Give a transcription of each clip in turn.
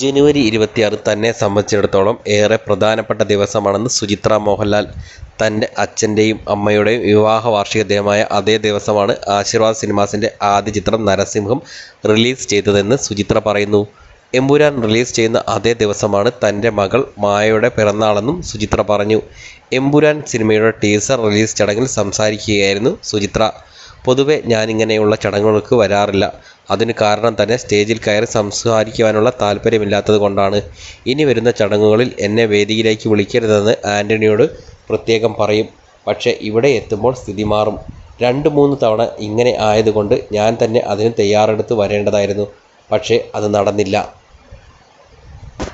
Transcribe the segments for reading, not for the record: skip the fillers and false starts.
ജനുവരി 26 തന്നെ സംബന്ധിച്ചിടത്തോളം ഏറെ പ്രധാനപ്പെട്ട ദിവസമാണെന്ന് സുചിത്ര മോഹൻലാൽ. തൻ്റെ അച്ഛൻ്റെയും അമ്മയുടെയും വിവാഹ വാർഷിക ദിനമായ അതേ ദിവസമാണ് ആശീർവാദ് സിനിമാസിൻ്റെ ആദ്യ ചിത്രം നരസിംഹം റിലീസ് ചെയ്തതെന്ന് സുചിത്ര പറയുന്നു. എമ്പുരാൻ റിലീസ് ചെയ്യുന്ന അതേ ദിവസമാണ് തൻ്റെ മകൾ മായയുടെ പിറന്നാളെന്നും സുചിത്ര പറഞ്ഞു. എമ്പുരാൻ സിനിമയുടെ ടീസർ റിലീസ് ചടങ്ങിൽ സംസാരിക്കുകയായിരുന്നു സുചിത്ര. പൊതുവെ ഞാനിങ്ങനെയുള്ള ചടങ്ങുകൾക്ക് വരാറില്ല. അതിന് കാരണം തന്നെ സ്റ്റേജിൽ കയറി സംസാരിക്കുവാനുള്ള താല്പര്യമില്ലാത്തത് കൊണ്ടാണ്. ഇനി വരുന്ന ചടങ്ങുകളിൽ എന്നെ വേദിയിലേക്ക് വിളിക്കരുതെന്ന് ആൻ്റണിയോട് പ്രത്യേകം പറയും. പക്ഷേ ഇവിടെ എത്തുമ്പോൾ സ്ഥിതി മാറും. 2-3 തവണ ഇങ്ങനെ ആയതുകൊണ്ട് ഞാൻ തന്നെ അതിന് തയ്യാറെടുത്ത് വരേണ്ടതായിരുന്നു. പക്ഷേ അത് നടന്നില്ല.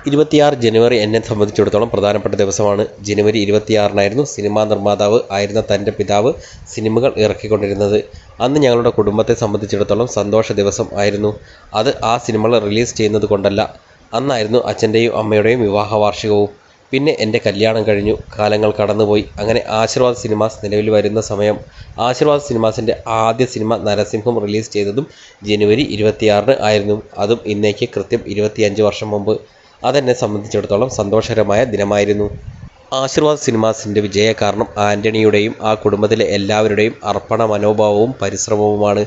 26 ജനുവരി എന്നെ സംബന്ധിച്ചിടത്തോളം പ്രധാനപ്പെട്ട ദിവസമാണ്. ജനുവരി 26-നായിരുന്നു സിനിമാ നിർമ്മാതാവ് ആയിരുന്ന തൻ്റെ പിതാവ് സിനിമകൾ ഇറക്കിക്കൊണ്ടിരുന്നത്. അന്ന് ഞങ്ങളുടെ കുടുംബത്തെ സംബന്ധിച്ചിടത്തോളം സന്തോഷ ദിവസം ആയിരുന്നു. അത് ആ സിനിമകൾ റിലീസ് ചെയ്യുന്നത് കൊണ്ടല്ല. അന്നായിരുന്നു അച്ഛൻ്റെയും അമ്മയുടെയും വിവാഹ വാർഷികവും. പിന്നെ എൻ്റെ കല്യാണം കഴിഞ്ഞു. കാലങ്ങൾ കടന്നുപോയി. അങ്ങനെ ആശീർവാദ് സിനിമാസ് നിലവിൽ വരുന്ന സമയം. ആശീർവാദ് സിനിമാസിൻ്റെ ആദ്യ സിനിമ നരസിംഹം റിലീസ് ചെയ്തതും ജനുവരി 26-ന് ആയിരുന്നു. അതും ഇന്നേക്ക് കൃത്യം 25 വർഷം മുമ്പ്. അതെന്നെ സംബന്ധിച്ചിടത്തോളം സന്തോഷകരമായ ദിനമായിരുന്നു. ആശീർവാദ് സിനിമാസിൻ്റെ വിജയ കാരണം ആൻ്റണിയുടെയും ആ കുടുംബത്തിലെ എല്ലാവരുടെയും അർപ്പണ മനോഭാവവും പരിശ്രമവുമാണ്.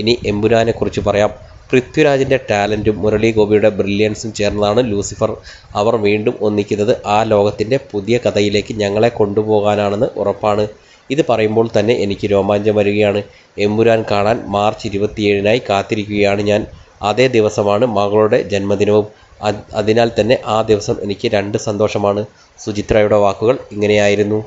ഇനി എമ്പുരാനെക്കുറിച്ച് പറയാം. പൃഥ്വിരാജിൻ്റെ ടാലൻറ്റും മുരളി ഗോപിയുടെ ബ്രില്യൻസും ചേർന്നതാണ് ലൂസിഫർ. അവർ വീണ്ടും ഒന്നിക്കുന്നത് ആ ലോകത്തിൻ്റെ പുതിയ കഥയിലേക്ക് ഞങ്ങളെ കൊണ്ടുപോകാനാണെന്ന് ഉറപ്പാണ്. ഇത് പറയുമ്പോൾ തന്നെ എനിക്ക് രോമാഞ്ചം വരികയാണ്. എമ്പുരാൻ കാണാൻ മാർച്ച് 27-നായി കാത്തിരിക്കുകയാണ് ഞാൻ. അതേ ദിവസമാണ് മകളുടെ ജന്മദിനവും. അതിനാൽ തന്നെ ആ ദിവസം എനിക്ക് 2 സന്തോഷമാണ്. സുചിത്രയുടെ വാക്കുകൾ ഇങ്ങനെയായിരുന്നു.